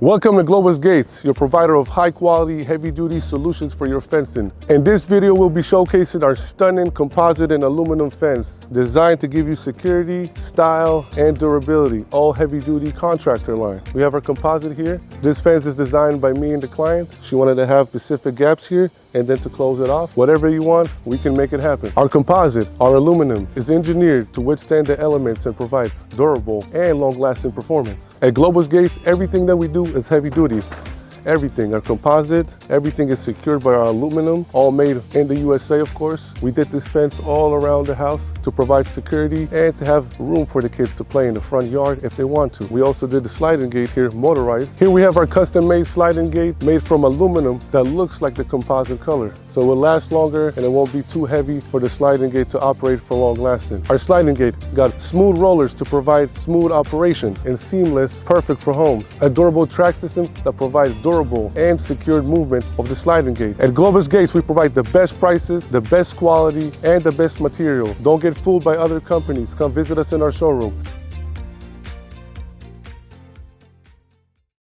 Welcome to Globus Gates, your provider of high-quality, heavy-duty solutions for your fencing. In this video, we'll be showcasing our stunning composite and aluminum fence, designed to give you security, style, and durability, all heavy-duty contractor line. We have our composite here. This fence is designed by me and the client. She wanted to have specific gaps here, and then to close it off. Whatever you want, we can make it happen. Our composite, our aluminum, is engineered to withstand the elements and provide durable and long-lasting performance. At Globus Gates, everything that we do is heavy duty. Everything, our composite, everything is secured by our aluminum, all made in the USA, of course. We did this fence all around the house to provide security and to have room for the kids to play in the front yard if they want to. We also did the sliding gate here, motorized. Here we have our custom-made sliding gate made from aluminum that looks like the composite color. So it will last longer and it won't be too heavy for the sliding gate to operate for long lasting. Our sliding gate got smooth rollers to provide smooth operation and seamless, perfect for homes. A durable track system that provides durable and secured movement of the sliding gate. At Globus Gates, we provide the best prices, the best quality, and the best material. Don't get fooled by other companies. Come visit us in our showroom.